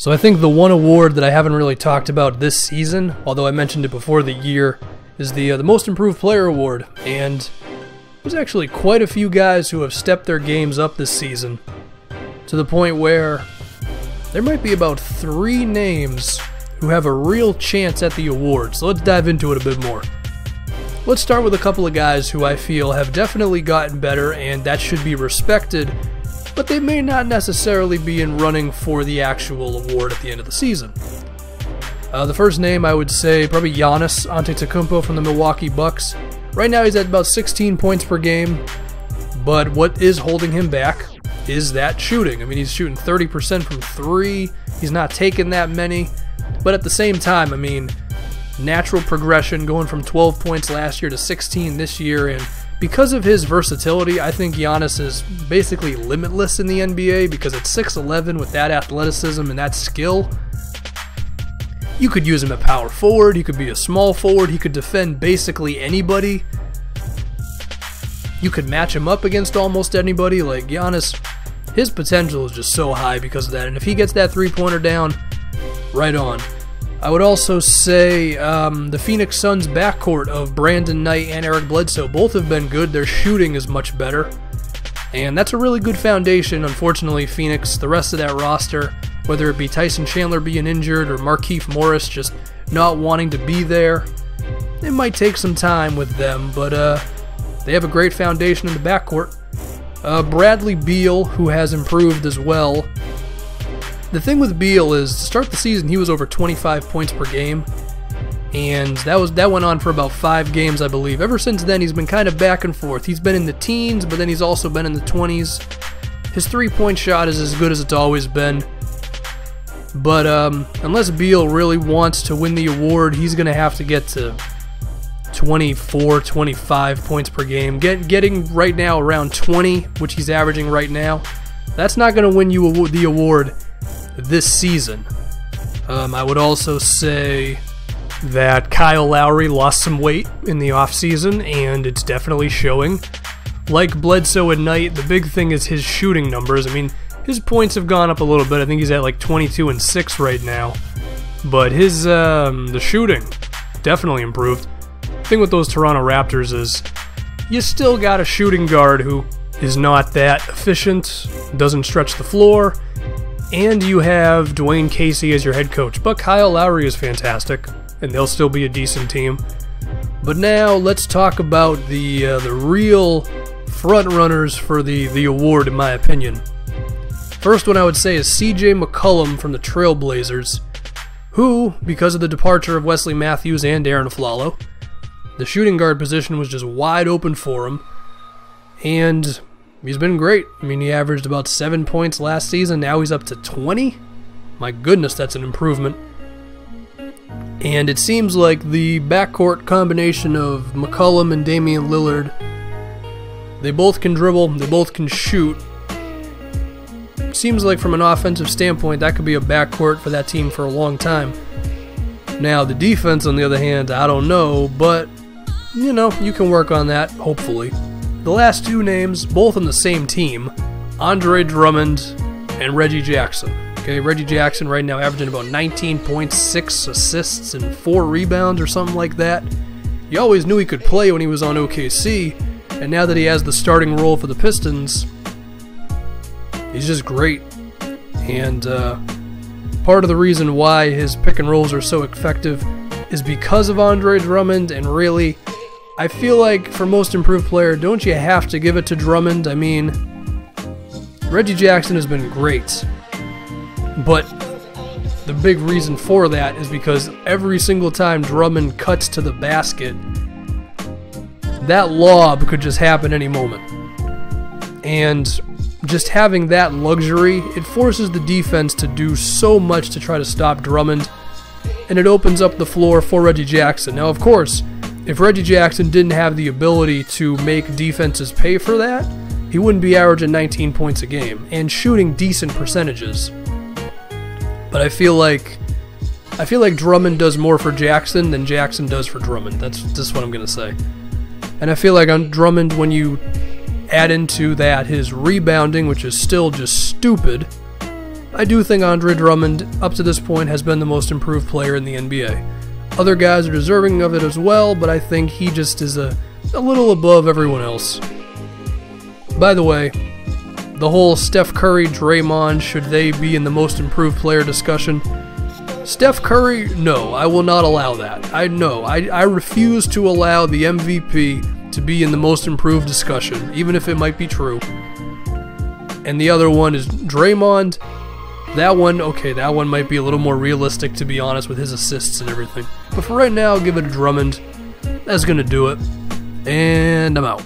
So I think the one award that I haven't really talked about this season, although I mentioned it before the year, is the Most Improved Player award. And there's actually quite a few guys who have stepped their games up this season, to the point where there might be about 3 names who have a real chance at the award. So let's dive into it a bit more. Let's start with a couple of guys who I feel have definitely gotten better, and that should be respected, but they may not necessarily be in running for the actual award at the end of the season. The first name I would say probably Giannis Antetokounmpo from the Milwaukee Bucks. Right now he's at about 16 points per game, but what is holding him back is that shooting. I mean, he's shooting 30% from 3, he's not taking that many, but at the same time, I mean, natural progression going from 12 points last year to 16 this year, and because of his versatility, I think Giannis is basically limitless in the NBA because at 6'11", with that athleticism and that skill, you could use him at power forward, he could be a small forward, he could defend basically anybody. You could match him up against almost anybody. Like Giannis, his potential is just so high because of that, and if he gets that three-pointer down, right on. I would also say the Phoenix Suns backcourt of Brandon Knight and Eric Bledsoe, both have been good. Their shooting is much better, and that's a really good foundation. Unfortunately, Phoenix, the rest of that roster, whether it be Tyson Chandler being injured or Markieff Morris just not wanting to be there, it might take some time with them, but they have a great foundation in the backcourt. Bradley Beal, who has improved as well. The thing with Beal is, to start the season, he was over 25 points per game, and that went on for about 5 games, I believe. Ever since then, he's been kind of back and forth. He's been in the teens, but then he's also been in the 20s. His three-point shot is as good as it's always been, but unless Beal really wants to win the award, he's going to have to get to 24, 25 points per game. Getting right now around 20, which he's averaging right now, that's not going to win you the award this season. I would also say that Kyle Lowry lost some weight in the offseason, and it's definitely showing. Like Bledsoe and Knight, the big thing is his shooting numbers. I mean, his points have gone up a little bit. I think he's at like 22 and 6 right now. But his the shooting definitely improved. The thing with those Toronto Raptors is you still got a shooting guard who is not that efficient, doesn't stretch the floor, and you have Dwayne Casey as your head coach. But Kyle Lowry is fantastic, and they'll still be a decent team. But now let's talk about the real front runners for the award, in my opinion. First one I would say is CJ McCollum from the Trailblazers, who, because of the departure of Wesley Matthews and Aaron Flalo, the shooting guard position was just wide open for him, and he's been great. I mean, he averaged about 7 points last season. Now he's up to 20. My goodness, that's an improvement. And it seems like the backcourt combination of McCollum and Damian Lillard, they both can dribble, they both can shoot. Seems like from an offensive standpoint, that could be a backcourt for that team for a long time. Now, the defense, on the other hand, I don't know, but, you know, you can work on that, hopefully. The last 2 names, both on the same team, Andre Drummond and Reggie Jackson. Okay, Reggie Jackson right now averaging about 19 points, 6 assists, and 4 rebounds or something like that. You always knew he could play when he was on OKC, and now that he has the starting role for the Pistons, he's just great. And part of the reason why his pick and rolls are so effective is because of Andre Drummond, and really, I feel like for most improved player, don't you have to give it to Drummond? I mean, Reggie Jackson has been great, but the big reason for that is because every single time Drummond cuts to the basket, that lob could just happen any moment. And just having that luxury, it forces the defense to do so much to try to stop Drummond, and it opens up the floor for Reggie Jackson. Now, of course, if Reggie Jackson didn't have the ability to make defenses pay for that, he wouldn't be averaging 19 points a game and shooting decent percentages. But I feel like Drummond does more for Jackson than Jackson does for Drummond. That's just what I'm going to say. And I feel like on Drummond, when you add into that his rebounding, which is still just stupid, I do think Andre Drummond, up to this point, has been the most improved player in the NBA. Other guys are deserving of it as well, but I think he just is a little above everyone else. By the way, the whole Steph Curry, Draymond, should they be in the most improved player discussion? Steph Curry, no, I will not allow that. I refuse to allow the MVP to be in the most improved discussion, even if it might be true. And the other one is Draymond. That one might be a little more realistic, to be honest, with his assists and everything. But for right now, I'll give it to Drummond. That's gonna do it. And I'm out.